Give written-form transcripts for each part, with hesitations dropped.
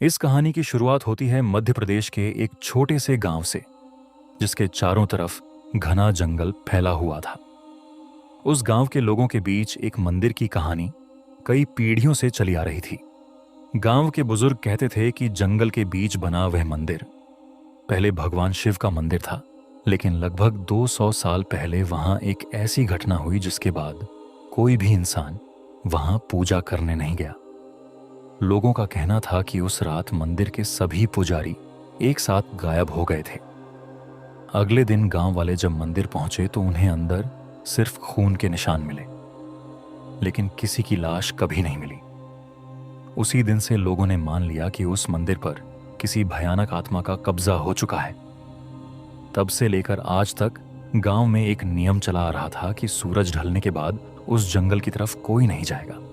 इस कहानी की शुरुआत होती है मध्य प्रदेश के एक छोटे से गांव से, जिसके चारों तरफ घना जंगल फैला हुआ था। उस गांव के लोगों के बीच एक मंदिर की कहानी कई पीढ़ियों से चली आ रही थी। गांव के बुजुर्ग कहते थे कि जंगल के बीच बना वह मंदिर पहले भगवान शिव का मंदिर था, लेकिन लगभग 200 साल पहले वहां एक ऐसी घटना हुई जिसके बाद कोई भी इंसान वहां पूजा करने नहीं गया। लोगों का कहना था कि उस रात मंदिर के सभी पुजारी एक साथ गायब हो गए थे। अगले दिन गांव वाले जब मंदिर पहुंचे तो उन्हें अंदर सिर्फ खून के निशान मिले, लेकिन किसी की लाश कभी नहीं मिली। उसी दिन से लोगों ने मान लिया कि उस मंदिर पर किसी भयानक आत्मा का कब्जा हो चुका है। तब से लेकर आज तक गांव में एक नियम चला आ रहा था कि सूरज ढलने के बाद उस जंगल की तरफ कोई नहीं जाएगा।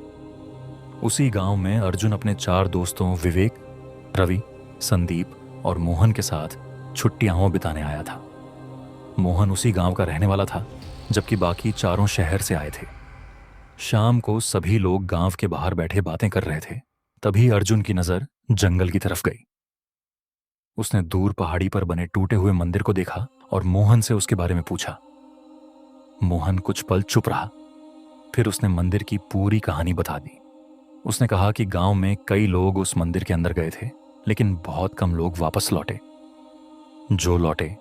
उसी गांव में अर्जुन अपने 4 दोस्तों विवेक, रवि, संदीप और मोहन के साथ छुट्टियां बिताने आया था। मोहन उसी गांव का रहने वाला था, जबकि बाकी चारों शहर से आए थे। शाम को सभी लोग गांव के बाहर बैठे बातें कर रहे थे, तभी अर्जुन की नजर जंगल की तरफ गई। उसने दूर पहाड़ी पर बने टूटे हुए मंदिर को देखा और मोहन से उसके बारे में पूछा। मोहन कुछ पल चुप रहा, फिर उसने मंदिर की पूरी कहानी बता दी। उसने कहा कि गांव में कई लोग उस मंदिर के अंदर गए थे, लेकिन बहुत कम लोग वापस लौटे। जो लौटे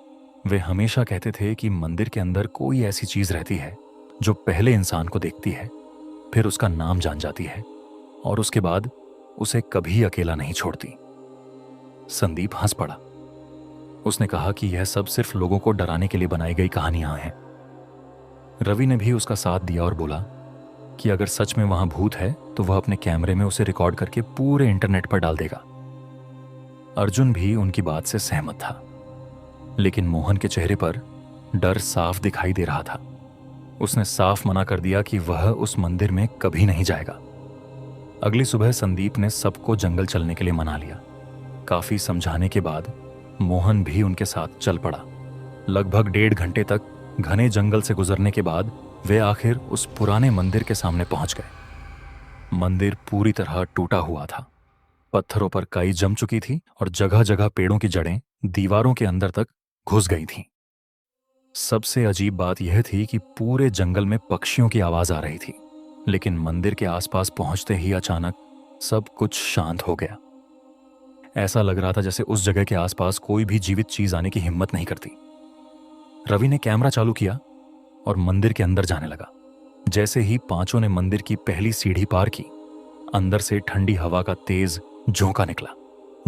वे हमेशा कहते थे कि मंदिर के अंदर कोई ऐसी चीज रहती है जो पहले इंसान को देखती है, फिर उसका नाम जान जाती है और उसके बाद उसे कभी अकेला नहीं छोड़ती। संदीप हंस पड़ा। उसने कहा कि यह सब सिर्फ लोगों को डराने के लिए बनाई गई कहानियां हैं। रवि ने भी उसका साथ दिया और बोला कि अगर सच में वहां भूत है तो वह अपने कैमरे में उसे रिकॉर्ड करके पूरे इंटरनेट पर डाल देगा। अर्जुन भी उनकी बात से सहमत था, लेकिन मोहन के चेहरे पर डर साफ दिखाई दे रहा था। उसने साफ मना कर दिया कि वह उस मंदिर में कभी नहीं जाएगा। अगली सुबह संदीप ने सबको जंगल चलने के लिए मना लिया। काफी समझाने के बाद मोहन भी उनके साथ चल पड़ा। लगभग 1.5 घंटे तक घने जंगल से गुजरने के बाद वे आखिर उस पुराने मंदिर के सामने पहुंच गए। मंदिर पूरी तरह टूटा हुआ था। पत्थरों पर काई जम चुकी थी और जगह जगह पेड़ों की जड़ें दीवारों के अंदर तक घुस गई थीं। सबसे अजीब बात यह थी कि पूरे जंगल में पक्षियों की आवाज आ रही थी, लेकिन मंदिर के आसपास पहुंचते ही अचानक सब कुछ शांत हो गया। ऐसा लग रहा था जैसे उस जगह के आसपास कोई भी जीवित चीज आने की हिम्मत नहीं करती। रवि ने कैमरा चालू किया और मंदिर के अंदर जाने लगा। जैसे ही पांचों ने मंदिर की पहली सीढ़ी पार की, अंदर से ठंडी हवा का तेज झोंका निकला,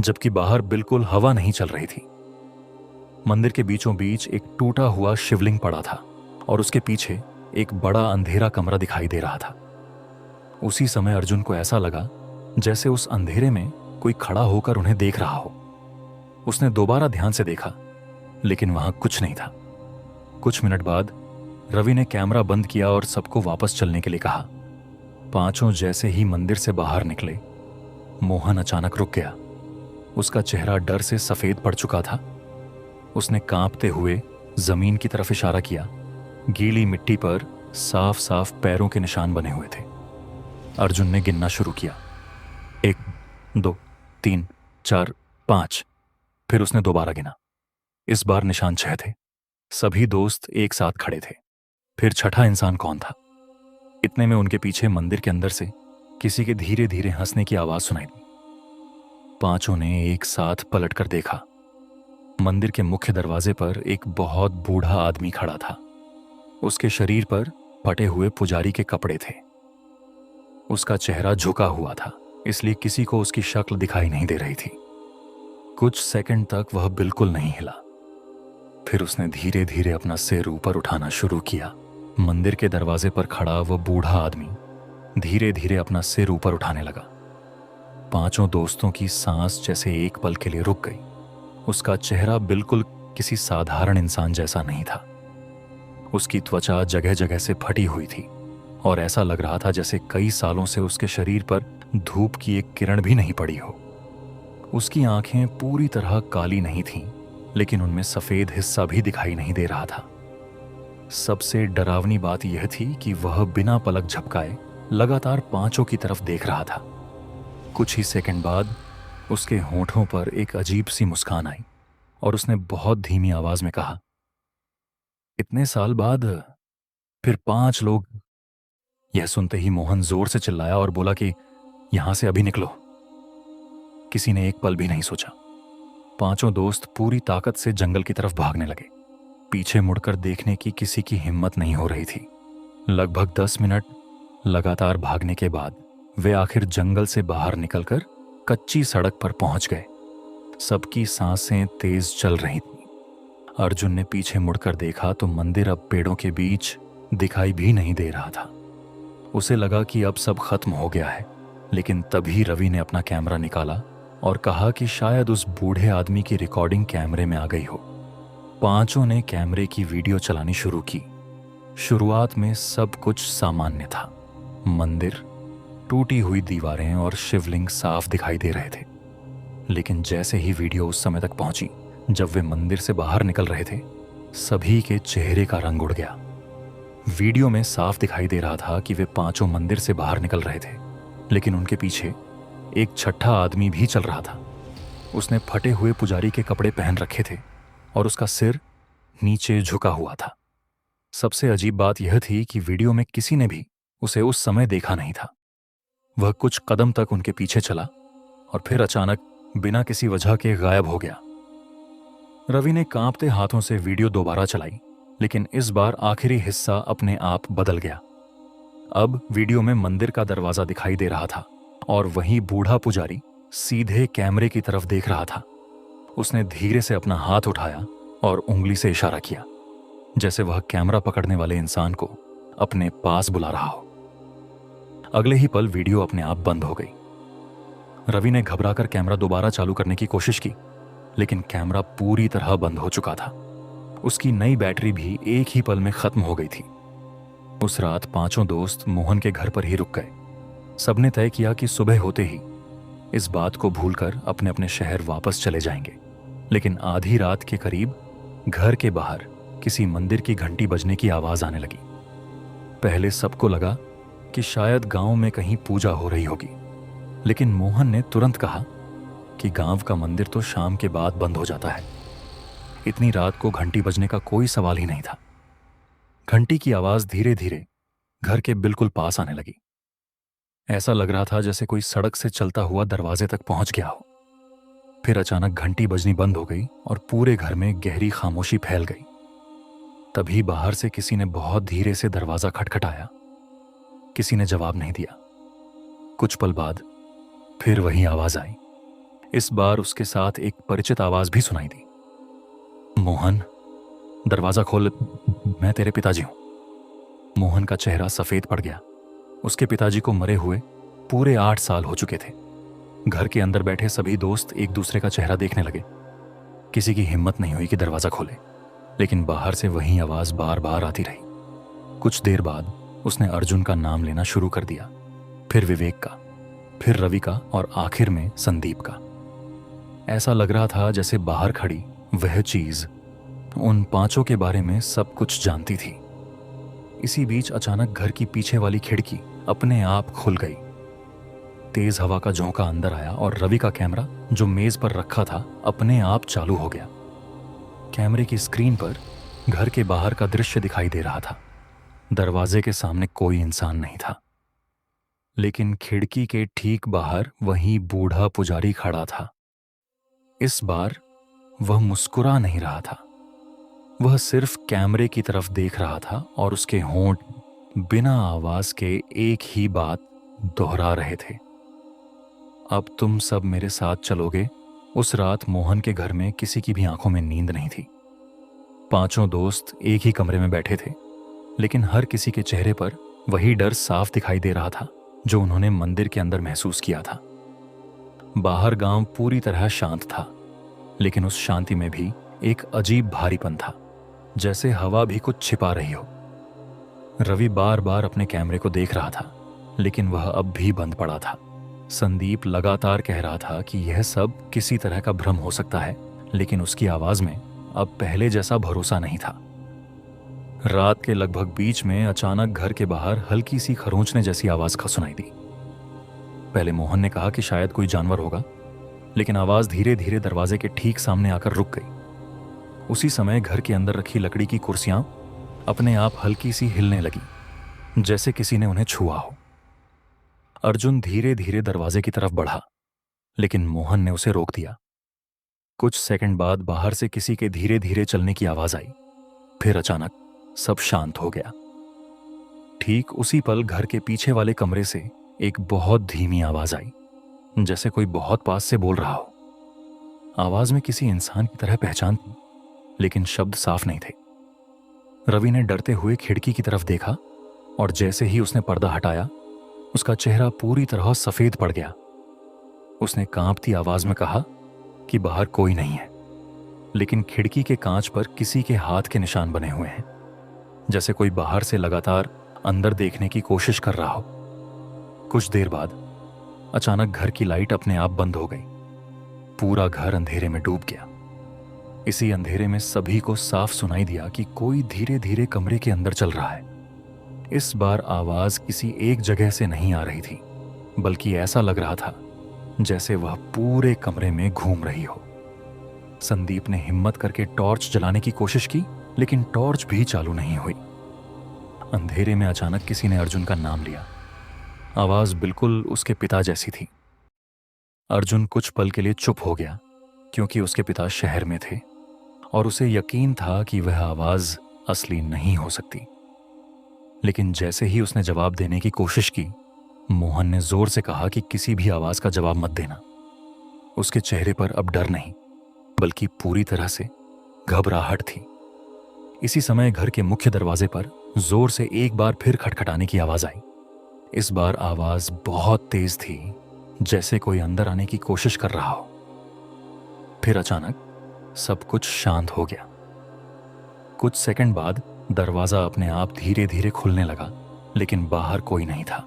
जबकि बाहर बिल्कुल हवा नहीं चल रही थी। मंदिर के बीचों बीच एक टूटा हुआ शिवलिंग पड़ा था और उसके पीछे एक बड़ा अंधेरा कमरा दिखाई दे रहा था। उसी समय अर्जुन को ऐसा लगा जैसे उस अंधेरे में कोई खड़ा होकर उन्हें देख रहा हो। उसने दोबारा ध्यान से देखा, लेकिन वहां कुछ नहीं था। कुछ मिनट बाद रवि ने कैमरा बंद किया और सबको वापस चलने के लिए कहा। पांचों जैसे ही मंदिर से बाहर निकले, मोहन अचानक रुक गया। उसका चेहरा डर से सफेद पड़ चुका था। उसने कांपते हुए जमीन की तरफ इशारा किया। गीली मिट्टी पर साफ साफ पैरों के निशान बने हुए थे। अर्जुन ने गिनना शुरू किया। 1, 2, 3, 4, 5। फिर उसने दोबारा गिना। इस बार निशान 6 थे। सभी दोस्त एक साथ खड़े थे। फिर छठा इंसान कौन था? इतने में उनके पीछे मंदिर के अंदर से किसी के धीरे धीरे हंसने की आवाज सुनाई दी। पांचों ने एक साथ पलटकर देखा। मंदिर के मुख्य दरवाजे पर एक बहुत बूढ़ा आदमी खड़ा था। उसके शरीर पर फटे हुए पुजारी के कपड़े थे। उसका चेहरा झुका हुआ था, इसलिए किसी को उसकी शक्ल दिखाई नहीं दे रही थी। कुछ सेकंड तक वह बिल्कुल नहीं हिला। फिर उसने धीरे धीरे अपना सिर ऊपर उठाना शुरू किया। मंदिर के दरवाजे पर खड़ा वह बूढ़ा आदमी धीरे धीरे अपना सिर ऊपर उठाने लगा। पांचों दोस्तों की सांस जैसे एक पल के लिए रुक गई। उसका चेहरा बिल्कुल किसी साधारण इंसान जैसा नहीं था। उसकी त्वचा जगह जगह से फटी हुई थी और ऐसा लग रहा था जैसे कई सालों से उसके शरीर पर धूप की एक किरण भी नहीं पड़ी हो। उसकी आंखें पूरी तरह काली नहीं थीं, लेकिन उनमें सफेद हिस्सा भी दिखाई नहीं दे रहा था। सबसे डरावनी बात यह थी कि वह बिना पलक झपकाए लगातार पांचों की तरफ देख रहा था। कुछ ही सेकंड बाद उसके होठों पर एक अजीब सी मुस्कान आई और उसने बहुत धीमी आवाज में कहा, इतने साल बाद फिर 5 लोग। यह सुनते ही मोहन जोर से चिल्लाया और बोला कि यहां से अभी निकलो। किसी ने एक पल भी नहीं सोचा। 5 दोस्त पूरी ताकत से जंगल की तरफ भागने लगे। पीछे मुड़कर देखने की किसी की हिम्मत नहीं हो रही थी। लगभग 10 मिनट लगातार भागने के बाद वे आखिर जंगल से बाहर निकलकर कच्ची सड़क पर पहुंच गए। सबकी सांसें तेज चल रही थीं। अर्जुन ने पीछे मुड़कर देखा तो मंदिर अब पेड़ों के बीच दिखाई भी नहीं दे रहा था। उसे लगा कि अब सब खत्म हो गया है, लेकिन तभी रवि ने अपना कैमरा निकाला और कहा कि शायद उस बूढ़े आदमी की रिकॉर्डिंग कैमरे में आ गई हो। 5 ने कैमरे की वीडियो चलानी शुरू की। शुरुआत में सब कुछ सामान्य था। मंदिर, टूटी हुई दीवारें और शिवलिंग साफ दिखाई दे रहे थे। लेकिन जैसे ही वीडियो उस समय तक पहुंची जब वे मंदिर से बाहर निकल रहे थे, सभी के चेहरे का रंग उड़ गया। वीडियो में साफ दिखाई दे रहा था कि वे 5 मंदिर से बाहर निकल रहे थे, लेकिन उनके पीछे एक छठा आदमी भी चल रहा था। उसने फटे हुए पुजारी के कपड़े पहन रखे थे और उसका सिर नीचे झुका हुआ था। सबसे अजीब बात यह थी कि वीडियो में किसी ने भी उसे उस समय देखा नहीं था। वह कुछ कदम तक उनके पीछे चला और फिर अचानक बिना किसी वजह के गायब हो गया। रवि ने कांपते हाथों से वीडियो दोबारा चलाई, लेकिन इस बार आखिरी हिस्सा अपने आप बदल गया। अब वीडियो में मंदिर का दरवाजा दिखाई दे रहा था और वहीं बूढ़ा पुजारी सीधे कैमरे की तरफ देख रहा था। उसने धीरे से अपना हाथ उठाया और उंगली से इशारा किया, जैसे वह कैमरा पकड़ने वाले इंसान को अपने पास बुला रहा हो। अगले ही पल वीडियो अपने आप बंद हो गई। रवि ने घबराकर कैमरा दोबारा चालू करने की कोशिश की, लेकिन कैमरा पूरी तरह बंद हो चुका था। उसकी नई बैटरी भी एक ही पल में खत्म हो गई थी। उस रात 5 दोस्त मोहन के घर पर ही रुक गए। सबने तय किया कि सुबह होते ही इस बात को भूलकर अपने अपने शहर वापस चले जाएंगे। लेकिन आधी रात के करीब घर के बाहर किसी मंदिर की घंटी बजने की आवाज आने लगी। पहले सबको लगा कि शायद गांव में कहीं पूजा हो रही होगी, लेकिन मोहन ने तुरंत कहा कि गांव का मंदिर तो शाम के बाद बंद हो जाता है। इतनी रात को घंटी बजने का कोई सवाल ही नहीं था। घंटी की आवाज धीरे धीरे घर के बिल्कुल पास आने लगी। ऐसा लग रहा था जैसे कोई सड़क से चलता हुआ दरवाजे तक पहुंच गया हो। फिर अचानक घंटी बजनी बंद हो गई और पूरे घर में गहरी खामोशी फैल गई। तभी बाहर से किसी ने बहुत धीरे से दरवाजा खटखटाया। किसी ने जवाब नहीं दिया। कुछ पल बाद फिर वही आवाज आई। इस बार उसके साथ एक परिचित आवाज भी सुनाई दी। मोहन, दरवाजा खोल, मैं तेरे पिताजी हूं। मोहन का चेहरा सफेद पड़ गया। उसके पिताजी को मरे हुए पूरे 8 साल हो चुके थे। घर के अंदर बैठे सभी दोस्त एक दूसरे का चेहरा देखने लगे। किसी की हिम्मत नहीं हुई कि दरवाजा खोले, लेकिन बाहर से वही आवाज बार बार आती रही। कुछ देर बाद उसने अर्जुन का नाम लेना शुरू कर दिया, फिर विवेक का, फिर रवि का और आखिर में संदीप का। ऐसा लग रहा था जैसे बाहर खड़ी वह चीज उन 5 के बारे में सब कुछ जानती थी। इसी बीच अचानक घर की पीछे वाली खिड़की अपने आप खुल गई। तेज हवा का झोंका अंदर आया और रवि का कैमरा जो मेज पर रखा था अपने आप चालू हो गया। कैमरे की स्क्रीन पर घर के बाहर का दृश्य दिखाई दे रहा था। दरवाजे के सामने कोई इंसान नहीं था, लेकिन खिड़की के ठीक बाहर वही बूढ़ा पुजारी खड़ा था। इस बार वह मुस्कुरा नहीं रहा था। वह सिर्फ कैमरे की तरफ देख रहा था और उसके होंठ बिना आवाज के एक ही बात दोहरा रहे थे, अब तुम सब मेरे साथ चलोगे। उस रात मोहन के घर में किसी की भी आंखों में नींद नहीं थी। 5 दोस्त एक ही कमरे में बैठे थे, लेकिन हर किसी के चेहरे पर वही डर साफ दिखाई दे रहा था जो उन्होंने मंदिर के अंदर महसूस किया था। बाहर गांव पूरी तरह शांत था, लेकिन उस शांति में भी एक अजीब भारीपन था, जैसे हवा भी कुछ छिपा रही हो। रवि बार बार अपने कैमरे को देख रहा था, लेकिन वह अब भी बंद पड़ा था। संदीप लगातार कह रहा था कि यह सब किसी तरह का भ्रम हो सकता है, लेकिन उसकी आवाज में अब पहले जैसा भरोसा नहीं था। रात के लगभग बीच में अचानक घर के बाहर हल्की सी खरोंचने जैसी आवाज सुनाई दी। पहले मोहन ने कहा कि शायद कोई जानवर होगा, लेकिन आवाज धीरे धीरे दरवाजे के ठीक सामने आकर रुक गई। उसी समय घर के अंदर रखी लकड़ी की कुर्सियां अपने आप हल्की सी हिलने लगी, जैसे किसी ने उन्हें छुआ हो। अर्जुन धीरे धीरे दरवाजे की तरफ बढ़ा, लेकिन मोहन ने उसे रोक दिया। कुछ सेकंड बाद बाहर से किसी के धीरे धीरे चलने की आवाज आई। फिर अचानक सब शांत हो गया। ठीक उसी पल घर के पीछे वाले कमरे से एक बहुत धीमी आवाज आई, जैसे कोई बहुत पास से बोल रहा हो। आवाज में किसी इंसान की तरह पहचान थी, लेकिन शब्द साफ नहीं थे। रवि ने डरते हुए खिड़की की तरफ देखा और जैसे ही उसने पर्दा हटाया, उसका चेहरा पूरी तरह सफेद पड़ गया। उसने कांपती आवाज में कहा कि बाहर कोई नहीं है, लेकिन खिड़की के कांच पर किसी के हाथ के निशान बने हुए हैं, जैसे कोई बाहर से लगातार अंदर देखने की कोशिश कर रहा हो। कुछ देर बाद अचानक घर की लाइट अपने आप बंद हो गई। पूरा घर अंधेरे में डूब गया। इसी अंधेरे में सभी को साफ सुनाई दिया कि कोई धीरे धीरे कमरे के अंदर चल रहा है। इस बार आवाज किसी एक जगह से नहीं आ रही थी, बल्कि ऐसा लग रहा था जैसे वह पूरे कमरे में घूम रही हो। संदीप ने हिम्मत करके टॉर्च जलाने की कोशिश की, लेकिन टॉर्च भी चालू नहीं हुई। अंधेरे में अचानक किसी ने अर्जुन का नाम लिया। आवाज बिल्कुल उसके पिता जैसी थी। अर्जुन कुछ पल के लिए चुप हो गया, क्योंकि उसके पिता शहर में थे और उसे यकीन था कि वह आवाज असली नहीं हो सकती। लेकिन जैसे ही उसने जवाब देने की कोशिश की, मोहन ने जोर से कहा कि किसी भी आवाज का जवाब मत देना। उसके चेहरे पर अब डर नहीं, बल्कि पूरी तरह से घबराहट थी। इसी समय घर के मुख्य दरवाजे पर जोर से एक बार फिर खटखटाने की आवाज आई। इस बार आवाज बहुत तेज थी, जैसे कोई अंदर आने की कोशिश कर रहा हो। फिर अचानक सब कुछ शांत हो गया। कुछ सेकंड बाद दरवाजा अपने आप धीरे धीरे खुलने लगा, लेकिन बाहर कोई नहीं था।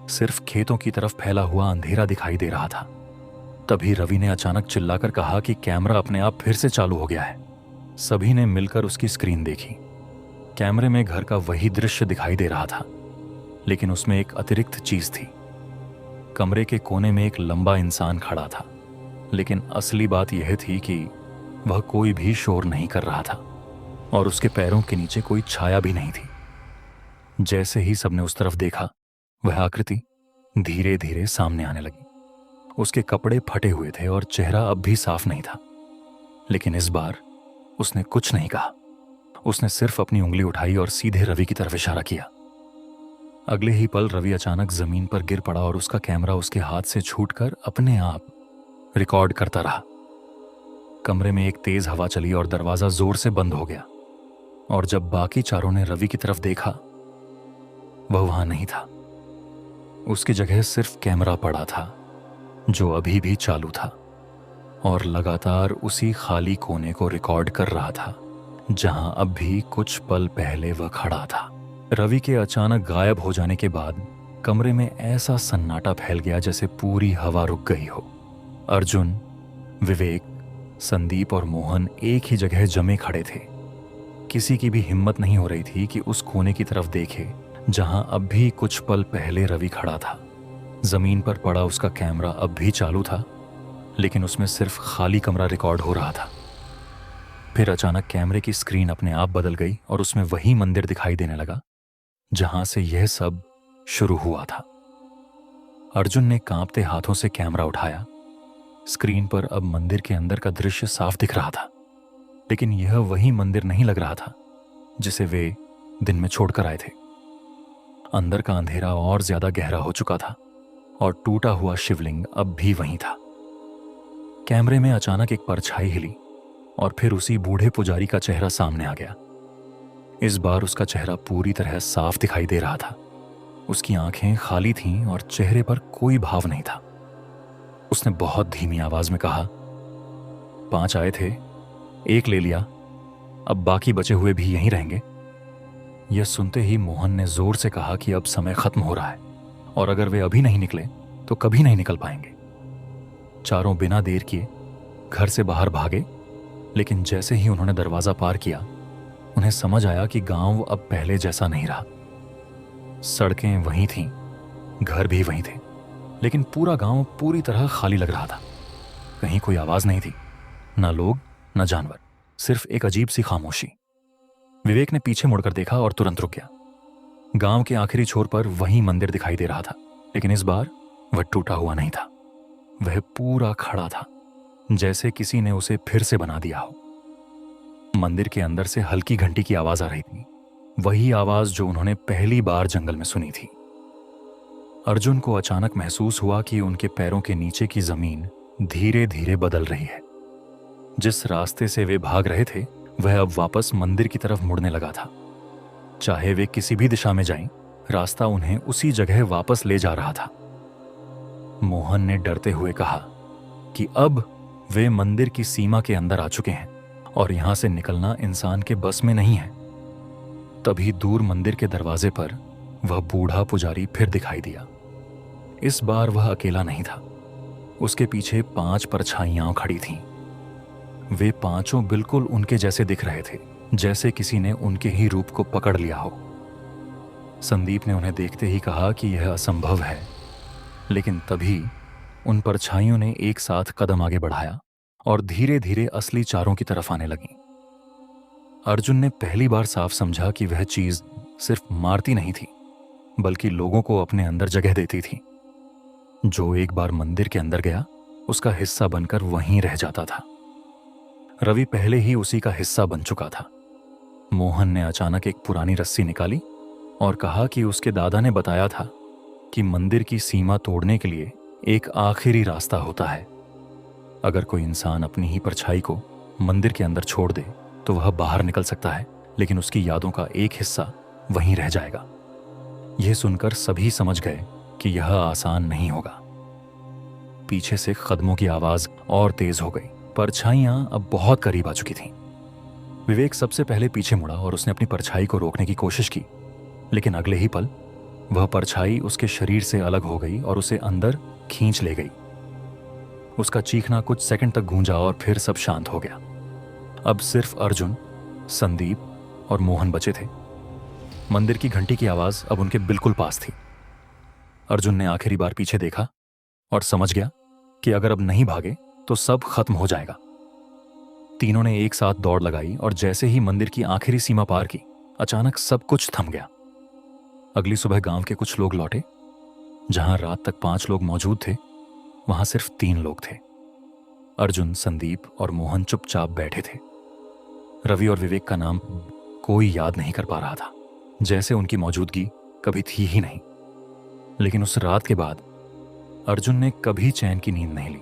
सिर्फ खेतों की तरफ फैला हुआ अंधेरा दिखाई दे रहा था। तभी रवि ने अचानक चिल्लाकर कहा कि कैमरा अपने आप फिर से चालू हो गया है। सभी ने मिलकर उसकी स्क्रीन देखी। कैमरे में घर का वही दृश्य दिखाई दे रहा था, लेकिन उसमें एक अतिरिक्त चीज थी। कमरे के कोने में एक लंबा इंसान खड़ा था, लेकिन असली बात यह थी कि वह कोई भी शोर नहीं कर रहा था और उसके पैरों के नीचे कोई छाया भी नहीं थी। जैसे ही सबने उस तरफ देखा, वह आकृति धीरे धीरे सामने आने लगी। उसके कपड़े फटे हुए थे और चेहरा अब भी साफ नहीं था, लेकिन इस बार उसने कुछ नहीं कहा। उसने सिर्फ अपनी उंगली उठाई और सीधे रवि की तरफ इशारा किया। अगले ही पल रवि अचानक जमीन पर गिर पड़ा और उसका कैमरा उसके हाथ से छूटकर अपने आप रिकॉर्ड करता रहा। कमरे में एक तेज हवा चली और दरवाजा जोर से बंद हो गया। और जब बाकी चारों ने रवि की तरफ देखा, वह वहां नहीं था। उसकी जगह सिर्फ कैमरा पड़ा था, जो अभी भी चालू था और लगातार उसी खाली कोने को रिकॉर्ड कर रहा था, जहां अब भी कुछ पल पहले वह खड़ा था। रवि के अचानक गायब हो जाने के बाद कमरे में ऐसा सन्नाटा फैल गया जैसे पूरी हवा रुक गई हो। अर्जुन, विवेक, संदीप और मोहन एक ही जगह जमे खड़े थे। किसी की भी हिम्मत नहीं हो रही थी कि उस कोने की तरफ देखे जहां अब भी कुछ पल पहले रवि खड़ा था। जमीन पर पड़ा उसका कैमरा अब भी चालू था, लेकिन उसमें सिर्फ खाली कमरा रिकॉर्ड हो रहा था। फिर अचानक कैमरे की स्क्रीन अपने आप बदल गई और उसमें वही मंदिर दिखाई देने लगा जहां से यह सब शुरू हुआ था। अर्जुन ने कांपते हाथों से कैमरा उठाया। स्क्रीन पर अब मंदिर के अंदर का दृश्य साफ दिख रहा था, लेकिन यह वही मंदिर नहीं लग रहा था जिसे वे दिन में छोड़कर आए थे। अंदर का अंधेरा और ज्यादा गहरा हो चुका था और टूटा हुआ शिवलिंग अब भी वहीं था। कैमरे में अचानक एक परछाई हिली और फिर उसी बूढ़े पुजारी का चेहरा सामने आ गया। इस बार उसका चेहरा पूरी तरह साफ दिखाई दे रहा था। उसकी आंखें खाली थीं और चेहरे पर कोई भाव नहीं था। उसने बहुत धीमी आवाज में कहा, 5 आए थे, 1 ले लिया, अब बाकी बचे हुए भी यहीं रहेंगे। यह सुनते ही मोहन ने जोर से कहा कि अब समय खत्म हो रहा है और अगर वे अभी नहीं निकले तो कभी नहीं निकल पाएंगे। चारों बिना देर किए घर से बाहर भागे, लेकिन जैसे ही उन्होंने दरवाजा पार किया, उन्हें समझ आया कि गांव अब पहले जैसा नहीं रहा। सड़कें वहीं थीं, घर भी वहीं थे, लेकिन पूरा गांव पूरी तरह खाली लग रहा था। कहीं कोई आवाज नहीं थी, ना लोग ना जानवर, सिर्फ एक अजीब सी खामोशी। विवेक ने पीछे मुड़कर देखा और तुरंत रुक गया। गांव के आखिरी छोर पर वही मंदिर दिखाई दे रहा था, लेकिन इस बार वह टूटा हुआ नहीं था। वह पूरा खड़ा था, जैसे किसी ने उसे फिर से बना दिया हो। मंदिर के अंदर से हल्की घंटी की आवाज आ रही थी, वही आवाज जो उन्होंने पहली बार जंगल में सुनी थी। अर्जुन को अचानक महसूस हुआ कि उनके पैरों के नीचे की जमीन धीरे धीरे बदल रही है। जिस रास्ते से वे भाग रहे थे वह अब वापस मंदिर की तरफ मुड़ने लगा था। चाहे वे किसी भी दिशा में जाएं, रास्ता उन्हें उसी जगह वापस ले जा रहा था। मोहन ने डरते हुए कहा कि अब वे मंदिर की सीमा के अंदर आ चुके हैं और यहां से निकलना इंसान के बस में नहीं है। तभी दूर मंदिर के दरवाजे पर वह बूढ़ा पुजारी फिर दिखाई दिया। इस बार वह अकेला नहीं था, उसके पीछे 5 परछाइयां खड़ी थीं। वे पांचों बिल्कुल उनके जैसे दिख रहे थे, जैसे किसी ने उनके ही रूप को पकड़ लिया हो। संदीप ने उन्हें देखते ही कहा कि यह असंभव है, लेकिन तभी उन परछाइयों ने एक साथ कदम आगे बढ़ाया और धीरे धीरे असली चारों की तरफ आने लगी। अर्जुन ने पहली बार साफ समझा कि वह चीज सिर्फ मारती नहीं थी, बल्कि लोगों को अपने अंदर जगह देती थी। जो एक बार मंदिर के अंदर गया, उसका हिस्सा बनकर वहीं रह जाता था। रवि पहले ही उसी का हिस्सा बन चुका था। मोहन ने अचानक एक पुरानी रस्सी निकाली और कहा कि उसके दादा ने बताया था कि मंदिर की सीमा तोड़ने के लिए एक आखिरी रास्ता होता है। अगर कोई इंसान अपनी ही परछाई को मंदिर के अंदर छोड़ दे तो वह बाहर निकल सकता है, लेकिन उसकी यादों का एक हिस्सा वहीं रह जाएगा। यह सुनकर सभी समझ गए कि यह आसान नहीं होगा। पीछे से कदमों की आवाज और तेज हो गई। परछाइयां अब बहुत करीब आ चुकी थीं। विवेक सबसे पहले पीछे मुड़ा और उसने अपनी परछाई को रोकने की कोशिश की, लेकिन अगले ही पल वह परछाई उसके शरीर से अलग हो गई और उसे अंदर खींच ले गई। उसका चीखना कुछ सेकंड तक गूंजा और फिर सब शांत हो गया। अब सिर्फ अर्जुन, संदीप और मोहन बचे थे। मंदिर की घंटी की आवाज अब उनके बिल्कुल पास थी। अर्जुन ने आखिरी बार पीछे देखा और समझ गया कि अगर अब नहीं भागे तो सब खत्म हो जाएगा। तीनों ने एक साथ दौड़ लगाई और जैसे ही मंदिर की आखिरी सीमा पार की, अचानक सब कुछ थम गया। अगली सुबह गांव के कुछ लोग लौटे। जहां रात तक 5 लोग मौजूद थे, वहां सिर्फ 3 लोग थे। अर्जुन, संदीप और मोहन चुपचाप बैठे थे। रवि और विवेक का नाम कोई याद नहीं कर पा रहा था, जैसे उनकी मौजूदगी कभी थी ही नहीं। लेकिन उस रात के बाद अर्जुन ने कभी चैन की नींद नहीं ली।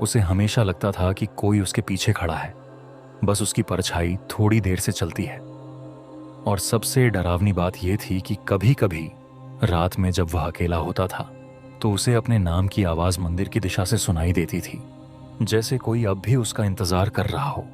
उसे हमेशा लगता था कि कोई उसके पीछे खड़ा है, बस उसकी परछाई थोड़ी देर से चलती है। और सबसे डरावनी बात यह थी कि कभी कभी रात में जब वह अकेला होता था तो उसे अपने नाम की आवाज मंदिर की दिशा से सुनाई देती थी, जैसे कोई अब भी उसका इंतजार कर रहा हो।